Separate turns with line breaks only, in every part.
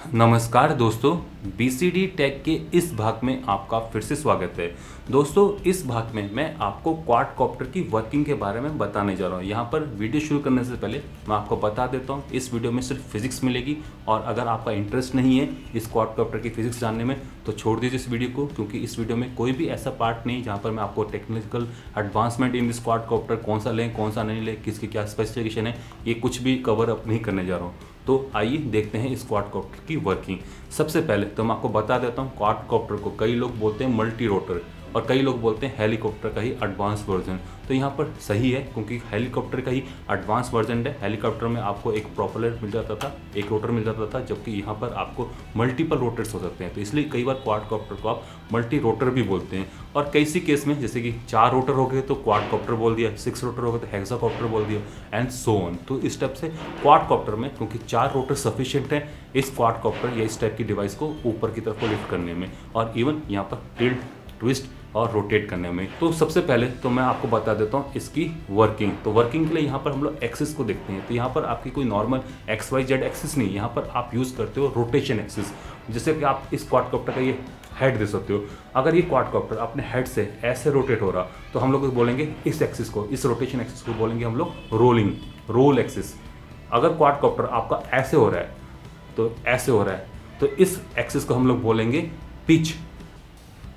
नमस्कार दोस्तों, BCD take के इस भाग में आपका फिर से स्वागत है। दोस्तों, इस भाग में मैं आपको क्वाडकॉप्टर की वर्किंग के बारे में बताने जा रहा हूँ। यहाँ पर वीडियो शुरू करने से पहले मैं आपको बता देता हूँ, इस वीडियो में सिर्फ फिजिक्स मिलेगी और अगर आपका इंटरेस्ट नहीं है इस क्वाडकॉप्टर की फिजिक्स जानने में तो छोड़ दीजिए इस वीडियो को, क्योंकि इस वीडियो में कोई भी ऐसा पार्ट नहीं जहाँ पर मैं आपको technical advancement in this quadcopter कौन सा लें कौन सा नहीं लें, किसकी क्या स्पेसिफिकेशन है, ये कुछ भी कवर अप नहीं करने जा रहा हूँ। तो आइए देखते हैं इस क्वाडकॉप्टर की वर्किंग। सबसे पहले तो मैं आपको बता देता हूँ, क्वाडकॉप्टर को कई लोग बोलते हैं मल्टी रोटर और कई लोग बोलते हैं हेलीकॉप्टर का ही एडवांस वर्जन। तो यहाँ पर सही है, क्योंकि हेलीकॉप्टर का ही एडवांस वर्जन है। हेलीकॉप्टर में आपको एक प्रोपेलर मिल जाता था, एक रोटर मिल जाता था, जबकि यहाँ पर आपको मल्टीपल रोटर्स हो सकते हैं। तो इसलिए कई बार क्वाडकॉप्टर को आप मल्टी रोटर भी बोलते हैं। और कई सी केस में जैसे कि 4 रोटर हो गए तो क्वाडकॉप्टर बोल दिया, 6 रोटर हो गए तो हेक्साकॉप्टर बोल दिया एंड सो ऑन। तो इस टाइप से क्वाडकॉप्टर में क्योंकि 4 रोटर सफिशिएंट है इस क्वाडकॉप्टर या इस टाइप की डिवाइस को ऊपर की तरफ को लिफ्ट करने में और इवन यहाँ पर टिल्ट, ट्विस्ट और रोटेट करने में। तो सबसे पहले तो मैं आपको बता देता हूँ इसकी वर्किंग। तो वर्किंग के लिए यहाँ पर हम लोग एक्सिस को देखते हैं। तो यहाँ पर आपकी कोई नॉर्मल XYZ एक्सिस नहीं, यहाँ पर आप यूज़ करते हो रोटेशन एक्सिस। जैसे कि आप इस क्वाडकॉप्टर का ये हेड दे सकते हो। अगर ये क्वाडकॉप्टर अपने हेड से ऐसे रोटेट हो रहा तो हम लोग बोलेंगे इस एक्सिस को, इस रोटेशन एक्सिस को बोलेंगे हम लोग रोल एक्सिस। अगर क्वाडकॉप्टर आपका ऐसे हो रहा है तो ऐसे हो रहा है तो इस एक्सिस को हम लोग बोलेंगे पिच।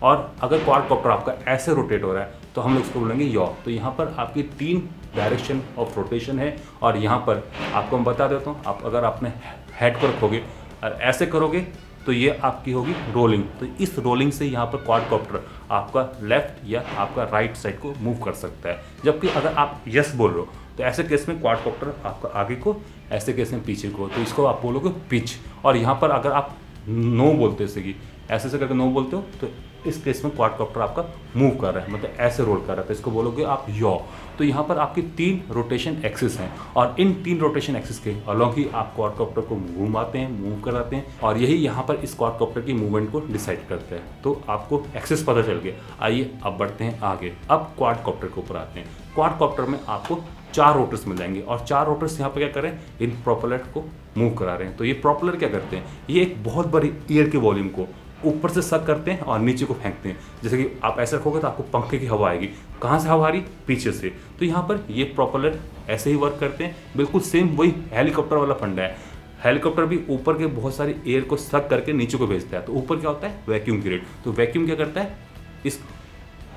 और अगर क्वाडकॉप्टर आपका ऐसे रोटेट हो रहा है तो हम लोग उसको बोलेंगे यॉ। तो यहाँ पर आपकी 3 डायरेक्शन ऑफ रोटेशन है और यहाँ पर आपको मैं बता देता हूँ, आप अगर अपने हेड को रखोगे और ऐसे करोगे तो ये आपकी होगी रोलिंग। तो इस रोलिंग से यहाँ पर क्वाडकॉप्टर आपका लेफ्ट या आपका राइट साइड को मूव कर सकता है। जबकि अगर आप यस बोल रहे हो तो ऐसे केस में क्वाडकॉप्टर आपका आगे को, ऐसे केस में पीछे को, तो इसको आप बोलोगे पिच। और यहाँ पर अगर आप नो बोलते हो, ऐसे से करके नो बोलते हो, तो इस केस में क्वाडकॉप्टर आपका मूव कर रहा है, मतलब ऐसे रोल कर रहा है, तो इसको बोलोगे आप यॉ। तो यहाँ पर आपकी 3 रोटेशन एक्सिस हैं और इन 3 रोटेशन एक्सिस के अलॉन्ग ही आप क्वाडकॉप्टर को घुमाते हैं, मूव कराते हैं और यही यहाँ पर इस क्वाडकॉप्टर की मूवमेंट को डिसाइड करते हैं। तो आपको एक्सिस पता चल गया। आइए अब बढ़ते हैं आगे। अब क्वाडकॉप्टर के ऊपर आते हैं। क्वाडकॉप्टर में आपको 4 रोटर्स मिल जाएंगे और 4 रोटर्स यहाँ पर क्या करें, इन प्रोपेलर को मूव करा रहे हैं। तो ये प्रोपेलर क्या करते हैं, ये एक बहुत बड़ी एयर के वॉल्यूम को ऊपर से सक करते हैं और नीचे को फेंकते हैं। जैसे कि आप ऐसे रखोगे तो आपको पंखे की हवा आएगी। कहाँ से हवा आ रही, पीछे से। तो यहाँ पर ये प्रोपेलर ऐसे ही वर्क करते हैं, बिल्कुल सेम वही हेलीकॉप्टर वाला फंडा है। हेलीकॉप्टर भी ऊपर के बहुत सारी एयर को सक करके नीचे को भेजता है। तो ऊपर क्या होता है, वैक्यूम क्रिएट। तो वैक्यूम क्या करता है, इस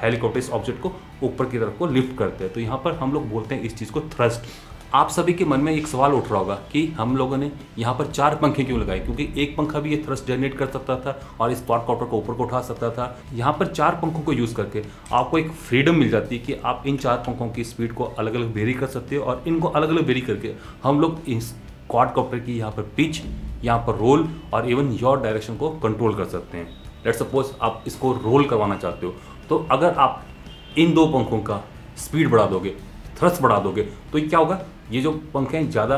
हेलीकॉप्टर इस ऑब्जेक्ट को ऊपर की तरफ को लिफ्ट करते हैं। तो यहाँ पर हम लोग बोलते हैं इस चीज़ को थ्रस्ट। आप सभी के मन में एक सवाल उठ रहा होगा कि हम लोगों ने यहाँ पर 4 पंखे क्यों लगाए, क्योंकि एक पंखा भी ये थ्रस्ट जनरेट कर सकता था और इस क्वाडकॉप्टर को ऊपर को उठा सकता था। यहाँ पर 4 पंखों को यूज़ करके आपको एक फ्रीडम मिल जाती है कि आप इन 4 पंखों की स्पीड को अलग अलग वेरी कर सकते हो और इनको अलग अलग वेरी करके हम लोग इस क्वाडकॉप्टर की यहाँ पर पिच, यहाँ पर रोल और इवन योर डायरेक्शन को कंट्रोल कर सकते हैं। लेट्स सपोज आप इसको रोल करवाना चाहते हो, तो अगर आप इन 2 पंखों का स्पीड बढ़ा दोगे, थ्रस्ट बढ़ा दोगे, तो ये क्या होगा, ये जो पंखे हैं ज़्यादा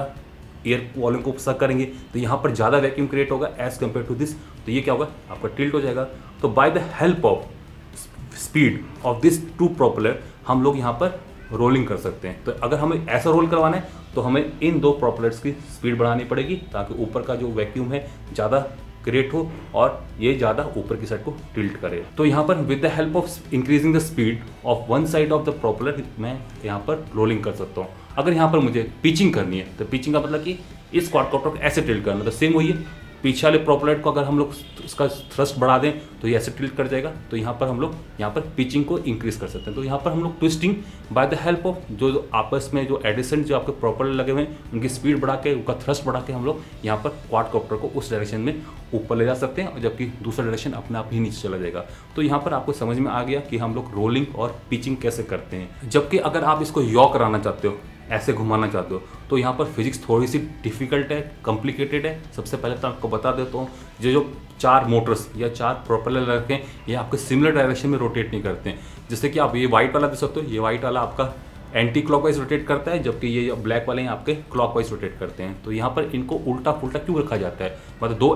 एयर वॉल्यूम को सक करेंगे, तो यहाँ पर ज़्यादा वैक्यूम क्रिएट होगा एज कम्पेयर टू दिस। तो ये क्या होगा, आपका टिल्ट हो जाएगा। तो by the help of speed of this 2 propeller हम लोग यहाँ पर रोलिंग कर सकते हैं। तो अगर हमें ऐसा रोल करवाना है तो हमें इन 2 प्रोपेलर्स की स्पीड बढ़ानी पड़ेगी ताकि ऊपर का जो वैक्यूम है ज़्यादा क्रिएट हो और ये ज़्यादा ऊपर की साइड को टिल्ट करे। तो यहाँ पर with the help of increasing the speed of one side of the propeller मैं यहाँ पर रोलिंग कर सकता हूँ। अगर यहाँ पर मुझे पिचिंग करनी है तो पिचिंग का मतलब कि इस क्वाडकॉप्टर को ऐसे टिल्ट करना, तो सेम वही है। पीछे वाले प्रोपेलर को अगर हम लोग इसका थ्रस्ट बढ़ा दें तो ये ऐसे टिल्ट कर जाएगा। तो यहाँ पर हम लोग यहाँ पर पिचिंग को इंक्रीज कर सकते हैं। तो यहाँ पर हम लोग twisting by the help of जो आपस में जो एडिसेंट जो आपके प्रोपेलर लगे हुए हैं उनकी स्पीड बढ़ा के, उनका थ्रस्ट बढ़ा के हम लोग यहाँ पर क्वाडकॉप्टर को उस डायरेक्शन में ऊपर ले जा सकते हैं और जबकि दूसरा डायरेक्शन अपने आप ही नीचे चला जाएगा। तो यहाँ पर आपको समझ में आ गया कि हम लोग रोलिंग और पिचिंग कैसे करते हैं। जबकि अगर आप इसको यॉ कराना चाहते हो, ऐसे घुमाना चाहते हो, तो यहाँ पर फिजिक्स थोड़ी सी डिफिकल्ट है, कॉम्प्लिकेटेड है। सबसे पहले तो आपको बता देता हूँ, जो 4 मोटर्स या 4 प्रोपेलर रखे हैं ये आपके सिमिलर डायरेक्शन में रोटेट नहीं करते हैं। जैसे कि आप ये वाइट वाला देख सकते हो, ये वाइट वाला आपका एंटी क्लॉकवाइज रोटेट करता है, जबकि ये ब्लैक वाले हैं आपके क्लॉकवाइज रोटेट करते हैं। तो यहाँ पर इनको उल्टा पुल्टा क्यों रखा जाता है, मतलब 2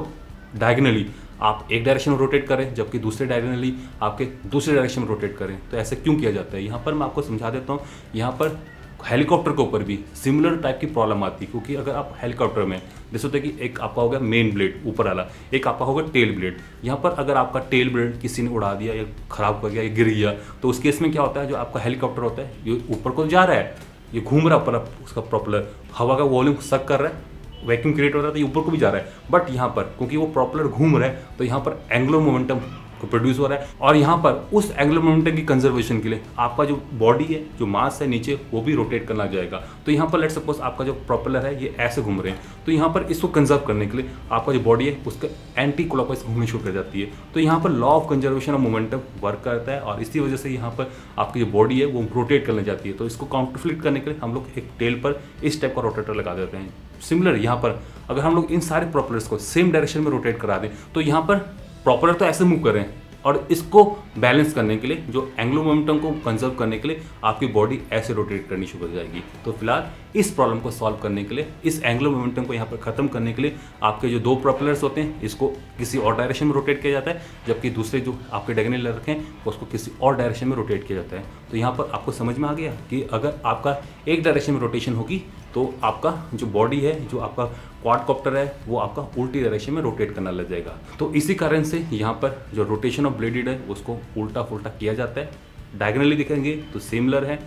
डायगनली आप एक डायरेक्शन में रोटेट करें जबकि दूसरे डायगनली आपके दूसरे डायरेक्शन में रोटेट करें, तो ऐसे क्यों किया जाता है। यहाँ पर मैं आपको समझा देता हूँ। यहाँ पर हेलीकॉप्टर के ऊपर भी सिमिलर टाइप की प्रॉब्लम आती है, क्योंकि अगर आप हेलीकॉप्टर में जैसे होता है कि एक आपका होगा मेन ब्लेड ऊपर वाला, एक आपका होगा टेल ब्लेड। यहाँ पर अगर आपका टेल ब्लेड किसी ने उड़ा दिया या खराब कर गया या गिर गया, तो उस केस में क्या होता है, जो आपका हेलीकॉप्टर होता है ये ऊपर को जा रहा है, ये घूम रहा है ऊपर, उसका प्रॉपलर हवा का वॉल्यूम सक कर रहा है, वैक्यूम क्रिएट हो रहा है, तो ये ऊपर को भी जा रहा है। बट यहाँ पर क्योंकि वो प्रॉपलर घूम रहा है, तो यहाँ पर एंगुलर मोमेंटम को प्रोड्यूस हो रहा है, और यहाँ पर उस एंगुलर मोमेंटम की कंजर्वेशन के लिए आपका जो बॉडी है, जो मास है नीचे, वो भी रोटेट करना जाएगा। तो यहाँ पर लेट सपोज आपका जो प्रोपेलर है ये ऐसे घूम रहे हैं, तो यहाँ पर इसको कंजर्व करने के लिए आपका जो बॉडी है उसका एंटी क्लॉकवाइज घूमनी शुरू कर जाती है। तो यहाँ पर law of conservation of momentum work करता है, और इसी वजह से यहाँ पर आपकी जो बॉडी है वो रोटेट करने जाती है। तो इसको काउंटरफ्लिक्ट करने के लिए हम लोग एक टेल पर इस टाइप का रोटेटर लगा देते हैं। सिमिलर यहाँ पर अगर हम लोग इन सारे प्रोपेलर्स को सेम डायरेक्शन में रोटेट करा दें, तो यहाँ पर प्रोपेलर तो ऐसे मूव कर रहे हैं, और इसको बैलेंस करने के लिए, जो एंगुलर मोमेंटम को कंजर्व करने के लिए आपकी बॉडी ऐसे रोटेट करनी शुरू हो जाएगी। तो फिलहाल इस प्रॉब्लम को सॉल्व करने के लिए, इस एंगुलर मोमेंटम को यहाँ पर खत्म करने के लिए, आपके जो दो प्रोपेलर्स होते हैं इसको किसी और डायरेक्शन में रोटेट किया जाता है, जबकि दूसरे जो आपके डायगोनल रखे हैं उसको किसी और डायरेक्शन में रोटेट किया जाता है। तो यहाँ पर आपको समझ में आ गया कि अगर आपका एक डायरेक्शन में रोटेशन होगी तो आपका जो बॉडी है, जो आपका क्वाडकॉप्टर है, वो आपका उल्टी डायरेक्शन में रोटेट करना लग जाएगा। तो इसी कारण से यहाँ पर जो रोटेशन ऑफ ब्लेडेड है उसको उल्टा फुल्टा किया जाता है। डायगोनली दिखेंगे तो सिमिलर है,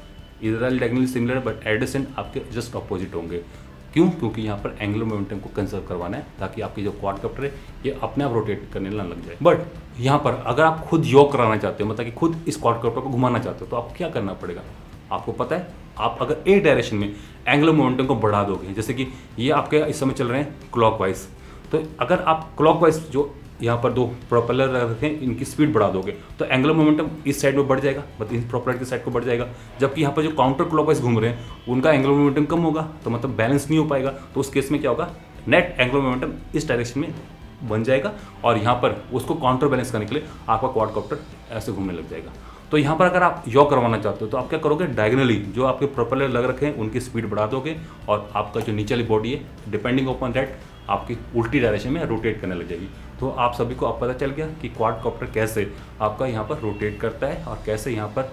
इधर डायगोनली सिमिलर है, बट एडजेसेंट आपके जस्ट ऑपोजिट होंगे। क्यों? क्योंकि यहाँ पर एंगुलर मोमेंटम को कंजर्व करवाना है, ताकि आपकी जो क्वाडकॉप्टर है ये अपने आप रोटेट करने ना लग जाए। बट यहाँ पर अगर आप खुद योग कराना चाहते हो, मतलब कि खुद इस क्वाडकॉप्टर को घुमाना चाहते हो, तो आपको क्या करना पड़ेगा? आपको पता है, आप अगर एक डायरेक्शन में एंगुलर मोमेंटम को बढ़ा दोगे, जैसे कि ये आपके इस समय चल रहे हैं क्लॉकवाइज, तो अगर आप क्लॉकवाइज जो यहाँ पर दो प्रोपेलर रखें इनकी स्पीड बढ़ा दोगे, तो एंगुलर मोमेंटम इस साइड में बढ़ जाएगा, मतलब इस प्रोपेलर की साइड को बढ़ जाएगा। जबकि यहाँ पर जो काउंटर क्लॉकवाइज घूम रहे हैं उनका एंगुलर मोमेंटम कम होगा, तो मतलब बैलेंस नहीं हो पाएगा। तो उस केस में क्या होगा, नेट एंगुलर मोमेंटम इस डायरेक्शन में बन जाएगा, और यहाँ पर उसको काउंटर बैलेंस करने के लिए आपका क्वाडकॉप्टर ऐसे घूमने लग जाएगा। तो यहाँ पर अगर आप योग करवाना चाहते हो तो आप क्या करोगे, डायगोनली जो आपके प्रोपेलर लग रखे हैं उनकी स्पीड बढ़ा दोगे, और आपका जो नीचे वाली बॉडी है डिपेंडिंग अपॉन दैट आपकी उल्टी डायरेक्शन में रोटेट करने लग जाएगी। तो आप सभी को अब पता चल गया कि क्वाडकॉप्टर कैसे आपका यहाँ पर रोटेट करता है और कैसे यहाँ पर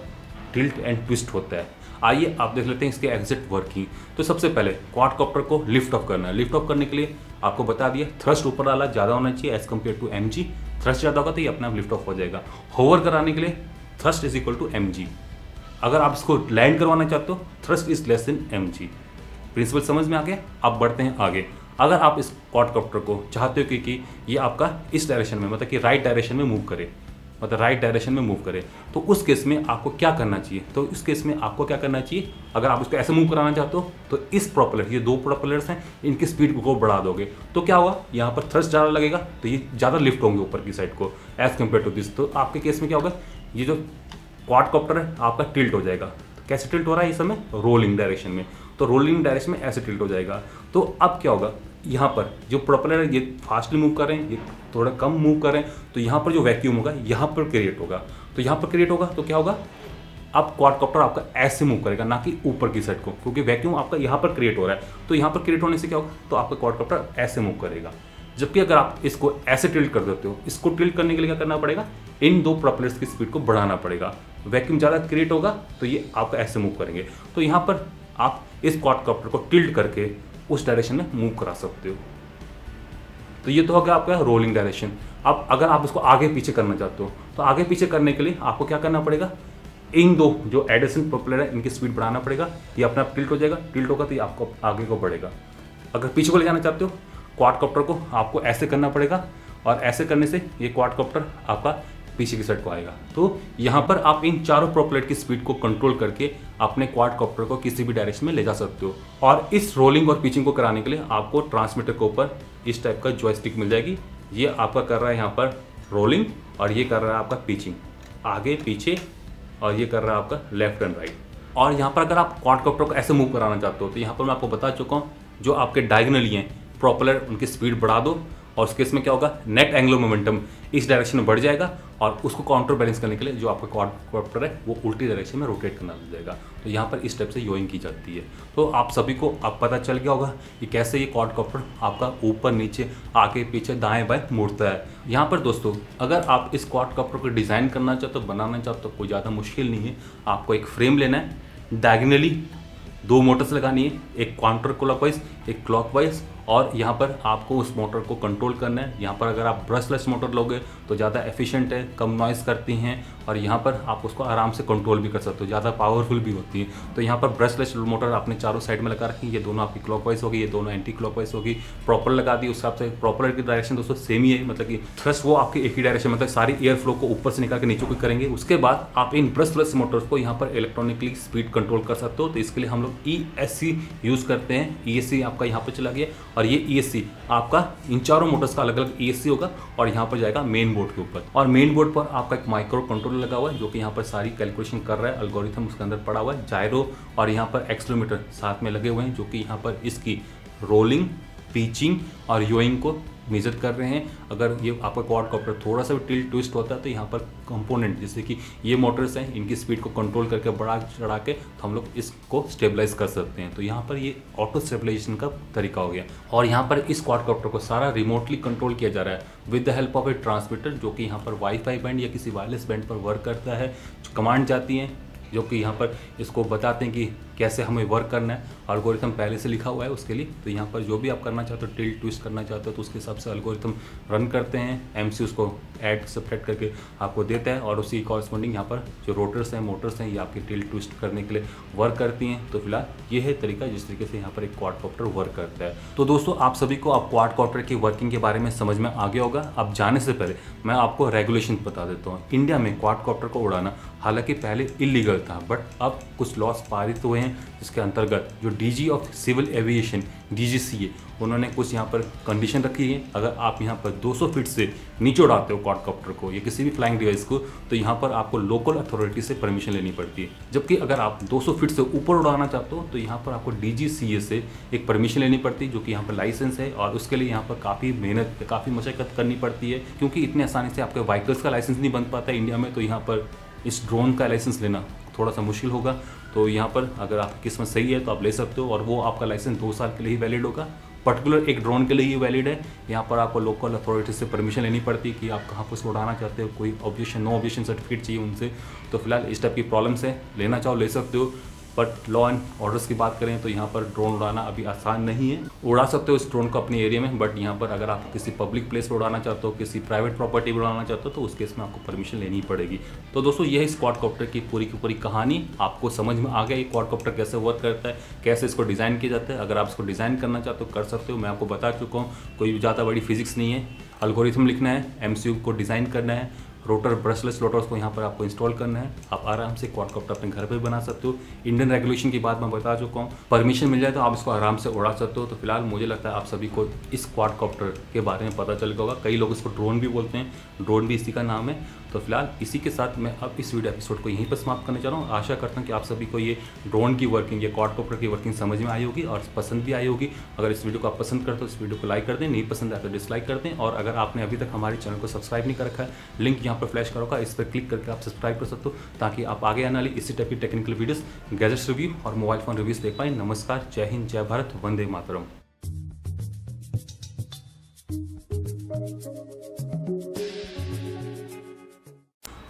टिल्ट एंड ट्विस्ट होता है। आइए आप देख लेते हैं इसके एग्जैक्ट वर्किंग। तो सबसे पहले क्वाडकॉप्टर को लिफ्ट ऑफ करना है। लिफ्ट ऑफ करने के लिए आपको बता दिया, थ्रस्ट ऊपर वाला ज़्यादा होना चाहिए as compare to mg। Thrust ज़्यादा होगा तो ये अपने आप लिफ्ट ऑफ हो जाएगा। होवर कराने के लिए thrust is equal to mg। अगर आप इसको लैंड करवाना चाहते हो, thrust is less than mg। Principle समझ में आ गया? आप बढ़ते हैं आगे। अगर आप इस क्वाडकॉप्टर को चाहते हो कि ये आपका इस डायरेक्शन में, मतलब कि राइट डायरेक्शन में मूव करे, मतलब राइट डायरेक्शन में मूव करे, तो उस केस में आपको क्या करना चाहिए? तो उस केस में आपको क्या करना चाहिए, अगर आप इसको ऐसे मूव कराना चाहते हो तो इस प्रोपेलर, ये दो प्रोपेलर्स हैं, इनकी स्पीड को बढ़ा दोगे तो क्या होगा, यहाँ पर थ्रस्ट ज़्यादा लगेगा तो ये ज़्यादा लिफ्ट होंगे ऊपर की साइड को एज कम्पेयर टू दिस। तो आपके केस में क्या होगा, ये जो क्वाडकॉप्टर है आपका टिल्ट हो जाएगा। तो कैसे टिल्ट हो रहा है इस समय? रोलिंग डायरेक्शन में। तो रोलिंग डायरेक्शन में ऐसे टिल्ट हो जाएगा। तो अब क्या होगा, यहाँ पर जो प्रोपेलर है ये फास्टली मूव कर रहे हैं, ये थोड़ा कम मूव कर रहे हैं, तो यहाँ पर जो वैक्यूम होगा यहाँ पर क्रिएट होगा। तो यहाँ पर क्रिएट होगा तो क्या होगा, अब क्वाडकॉप्टर आपका ऐसे मूव करेगा, ना कि ऊपर की साइड को, क्योंकि वैक्यूम आपका यहाँ पर क्रिएट हो रहा है। तो यहाँ पर क्रिएट होने से क्या होगा, तो आपका क्वाडकॉप्टर ऐसे मूव करेगा। जबकि अगर आप इसको ऐसे टिल्ट कर देते हो, इसको टिल्ट करने के लिए क्या करना पड़ेगा, इन दो प्रोपेलर्स की स्पीड को बढ़ाना पड़ेगा। वैक्यूम ज़्यादा क्रिएट होगा तो ये आपका ऐसे मूव करेंगे। तो यहाँ पर आप इस क्वाडकॉप्टर को टिल्ट करके उस डायरेक्शन में मूव करा सकते हो। तो ये तो हो गया आपका रोलिंग डायरेक्शन। अब अगर आप इसको आगे पीछे करना चाहते हो तो आगे पीछे करने के लिए आपको क्या करना पड़ेगा, इन दो जो एडजेसेंट प्रोपेलर है इनकी स्पीड बढ़ाना पड़ेगा। ये अपने आप टिल्ट हो जाएगा, टिल्ट होगा तो ये आपको आगे को बढ़ेगा। अगर पीछे को ले जाना चाहते हो, क्वाडकॉप्टर को आपको ऐसे करना पड़ेगा, और ऐसे करने से ये क्वाडकॉप्टर आपका पीछे की साइड को आएगा। तो यहाँ पर आप इन चारों प्रोपेलर की स्पीड को कंट्रोल करके अपने क्वाडकॉप्टर को किसी भी डायरेक्शन में ले जा सकते हो। और इस रोलिंग और पिचिंग को कराने के लिए आपको ट्रांसमीटर के ऊपर इस टाइप का जॉयस्टिक मिल जाएगी। ये आपका कर रहा है यहाँ पर रोलिंग, और ये कर रहा है आपका पिचिंग, आगे पीछे, और ये कर रहा है आपका लेफ्ट एंड राइट। और यहाँ पर अगर आप क्वाडकॉप्टर को ऐसे मूव कराना चाहते हो तो यहाँ पर मैं आपको बता चुका हूँ, जो आपके डायगोनली हैं प्रोपेलर उनकी स्पीड बढ़ा दो, और उस केस में क्या होगा, नेट एंगुलर मोमेंटम इस डायरेक्शन में बढ़ जाएगा, और उसको काउंटर बैलेंस करने के लिए जो आपका क्वाडकॉप्टर है वो उल्टी डायरेक्शन में रोटेट करना लग जाएगा। तो यहाँ पर इस टाइप से योइंग की जाती है। तो आप सभी को अब पता चल गया होगा कि कैसे ये क्वाडकॉप्टर आपका ऊपर नीचे आगे पीछे दाएं बाएं मुड़ता है। यहाँ पर दोस्तों अगर आप इस क्वाडकॉप्टर को डिज़ाइन करना चाहते हो, बनाना चाहते हो, कोई ज़्यादा मुश्किल नहीं है। आपको एक फ्रेम लेना है, डायगोनली 2 मोटर्स लगानी है, एक काउंटर क्लॉकवाइज एक क्लॉकवाइज, और यहाँ पर आपको उस मोटर को कंट्रोल करना है। यहाँ पर अगर आप ब्रशलेस मोटर लोगे तो ज़्यादा एफिशिएंट है, कम नॉइस करती हैं, और यहाँ पर आप उसको आराम से कंट्रोल भी कर सकते हो, ज़्यादा पावरफुल भी होती है। तो यहाँ पर ब्रशलेस मोटर आपने चारों साइड में लगा रखी, ये दोनों आपकी क्लॉकवाइज होगी, ये दोनों एंटी क्लॉकवाइज होगी। प्रॉपर लगा दी, उस हिसाब से प्रॉपर की डायरेक्शन दोस्तों सेम ही है, मतलब कि थ्रस्ट वो आपकी एक ही डायरेक्शन, मतलब सारी एयर फ्लो को ऊपर से निकाल के नीचे को करेंगे। उसके बाद आप इन ब्रशलेस मोटर्स को यहाँ पर इलेक्ट्रॉनिकली स्पीड कंट्रोल कर सकते हो। तो इसके लिए हम लोग ESC यूज़ करते हैं। ESC आपका यहाँ पर चला गया, और ये ESC आपका इन चारों मोटर्स का अलग अलग ESC होगा, और यहाँ पर जाएगा मेन बोर्ड के ऊपर। और मेन बोर्ड पर आपका एक माइक्रो कंट्रोलर लगा हुआ है जो कि यहाँ पर सारी कैलकुलेशन कर रहा है, एल्गोरिथम उसके अंदर पड़ा हुआ है, जायरो और यहाँ पर एक्सेलेरोमीटर साथ में लगे हुए हैं जो कि यहाँ पर इसकी रोलिंग, पिचिंग और योइंग को मेजर कर रहे हैं। अगर ये आपका क्वाडकॉप्टर थोड़ा सा भी टिल्ट ट्विस्ट होता है तो यहाँ पर कंपोनेंट जैसे कि ये मोटर्स हैं, इनकी स्पीड को कंट्रोल करके बढ़ा चढ़ा के तो हम लोग इसको स्टेबलाइज कर सकते हैं। तो यहाँ पर ये ऑटो स्टेबलाइजेशन का तरीका हो गया। और यहाँ पर इस क्वाडकॉप्टर को सारा रिमोटली कंट्रोल किया जा रहा है with the help of A transmitter, जो कि यहाँ पर वाईफाई बैंड या किसी वायरलेस बैंड पर वर्क करता है। कमांड जाती हैं जो कि यहाँ पर इसको बताते हैं कि कैसे हमें वर्क करना है। एल्गोरिथम पहले से लिखा हुआ है उसके लिए, तो यहाँ पर जो भी आप करना चाहते हो, टिल्ट ट्विस्ट करना चाहते हो, तो उसके हिसाब से एल्गोरिथम रन करते हैं। MC उसको ऐड सब्ट्रैक्ट करके आपको देता है, और उसी कॉरस्पॉन्डिंग यहाँ पर जो रोटर्स हैं, मोटर्स हैं, ये आपकी टिल्ट ट्विस्ट करने के लिए वर्क करती हैं। तो फिलहाल ये है तरीका जिस तरीके से यहाँ पर एक क्वाडकॉप्टर वर्क करता है। तो दोस्तों आप सभी को अब क्वाडकॉप्टर की वर्किंग के बारे में समझ में आ गया होगा। अब जाने से पहले मैं आपको रेगुलेशन बता देता हूँ। इंडिया में क्वाडकॉप्टर को उड़ाना हालांकि पहले इलीगल था, बट अब कुछ लॉस पारित हुए हैं जिसके अंतर्गत जो DG of civil aviation DGCA उन्होंने कुछ यहाँ पर कंडीशन रखी है। अगर आप यहाँ पर 200 फीट से नीचे उड़ाते हो क्वाडकॉप्टर को या किसी भी फ्लाइंग डिवाइस को, तो यहाँ पर आपको लोकल अथॉरिटी से परमिशन लेनी पड़ती है। जबकि अगर आप 200 फीट से ऊपर उड़ाना चाहते हो तो यहाँ पर आपको DGCA से एक परमिशन लेनी पड़ती है, जो कि यहाँ पर लाइसेंस है, और उसके लिए यहाँ पर काफ़ी मेहनत, काफ़ी मशक्कत करनी पड़ती है, क्योंकि इतने आसानी से आपके व्हीकल्स का लाइसेंस नहीं बन पाता है इंडिया में। तो यहाँ पर इस ड्रोन का लाइसेंस लेना थोड़ा सा मुश्किल होगा। तो यहाँ पर अगर आपकी किस्मत सही है तो आप ले सकते हो, और वो आपका लाइसेंस 2 साल के लिए ही वैलिड होगा। पर्टिकुलर एक ड्रोन के लिए ही वैलिड है। यहाँ पर आपको लोकल अथॉरिटी से परमिशन लेनी पड़ती है कि आप कहाँ पर उसको उड़ाना चाहते हो, कोई ऑब्जेक्शन, नो ऑब्जेक्शन सर्टिफिकेट चाहिए उनसे। तो फिलहाल इस टाइप की प्रॉब्लम्स है, लेना चाहो ले सकते हो। बट लॉ एंड ऑर्डर्स की बात करें तो यहाँ पर ड्रोन उड़ाना अभी आसान नहीं है। उड़ा सकते हो इस ड्रोन को अपने एरिया में, बट यहाँ पर अगर आप किसी पब्लिक प्लेस पर उड़ाना चाहते हो, किसी प्राइवेट प्रॉपर्टी पर उड़ाना चाहते हो, तो उस केस में आपको परमिशन लेनी पड़ेगी। तो दोस्तों यह इस क्वाडकॉप्टर की पूरी कहानी आपको समझ में आ गया। ये क्वाडकॉप्टर कैसे वर्क करता है, कैसे इसको डिज़ाइन किया जाता है। अगर आप इसको डिज़ाइन करना चाहते हो कर सकते हो, मैं आपको बता चुका हूँ। कोई ज़्यादा बड़ी फिजिक्स नहीं है, एल्गोरिथम लिखना है, MCU को डिज़ाइन करना है, रोटर ब्रशलेस रोटर्स को यहाँ पर आपको इंस्टॉल करना है। आप आराम से क्वाडकॉप्टर अपने घर पे बना सकते हो। इंडियन रेगुलेशन की बात मैं बता चुका हूँ, परमिशन मिल जाए तो आप इसको आराम से उड़ा सकते हो। तो फिलहाल मुझे लगता है आप सभी को इस क्वाडकॉप्टर के बारे में पता चल गया होगा। कई लोग इसको ड्रोन भी बोलते हैं, ड्रोन भी इसी का नाम है। तो फिलहाल इसी के साथ मैं अब इस वीडियो एपिसोड को यहीं पर समाप्त करने जा रहा हूँ। आशा करता हूँ कि आप सभी को ये ड्रोन की वर्किंग, ये क्वाडकॉप्टर की वर्किंग समझ में आई होगी और पसंद भी आई होगी। अगर इस वीडियो को आप पसंद करते हो तो इस वीडियो को लाइक कर दें, नहीं पसंद आया तो डिसलाइक कर दें। और अगर आपने अभी तक हमारे चैनल को सब्सक्राइब नहीं कर रखा है, लिंक यहाँ पर फ्लैश करोगा, इस पर क्लिक करके आप सब्सक्राइब कर सकते हो, ताकि आप आगे आने वाली इसी टाइप की टेक्निकल वीडियोस, गैजेट्स रिव्यू और मोबाइल फोन रिव्यूज देख पाएं। नमस्कार, जय हिंद, जय भारत, वंदे मातरम।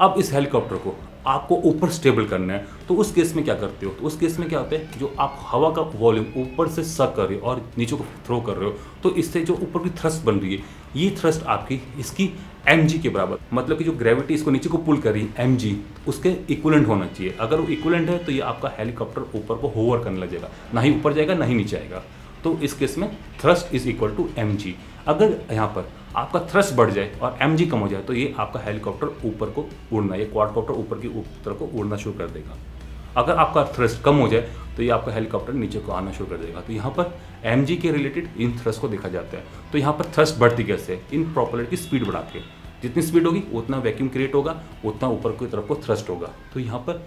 अब इस हेलीकॉप्टर को आपको ऊपर स्टेबल करना है, तो उस केस में क्या करते हो? तो उस केस में क्या होता है, जो आप हवा का वॉल्यूम ऊपर से सक कर रहे हो और नीचे को थ्रो कर रहे हो, तो इससे जो ऊपर की थ्रस्ट बन रही है, ये थ्रस्ट आपकी इसकी mg के बराबर, मतलब कि जो ग्रेविटी इसको नीचे को पुल कर रही है mg, उसके इक्विवेलेंट होना चाहिए। अगर वो इक्विवेलेंट है तो ये आपका हेलीकॉप्टर ऊपर को होवर करने लगेगा, ना ही ऊपर जाएगा ना ही नीचे आएगा। तो इस केस में thrust is equal to mg। अगर यहाँ पर आपका थ्रस्ट बढ़ जाए और mg कम हो जाए तो ये आपका हेलीकॉप्टर ऊपर को उड़ना, ये क्वाडकॉप्टर ऊपर की तरफ को उड़ना शुरू कर देगा। अगर आपका थ्रस्ट कम हो जाए तो ये आपका हेलीकॉप्टर नीचे को आना शुरू कर देगा। तो यहाँ पर mg के रिलेटेड इन थ्रस्ट को देखा जाता है। तो यहाँ पर थ्रस्ट बढ़ती कैसे है? इन प्रोपेलर की स्पीड बढ़ा के, जितनी स्पीड होगी उतना वैक्यूम क्रिएट होगा, उतना ऊपर की तरफ को थ्रस्ट होगा। तो यहाँ पर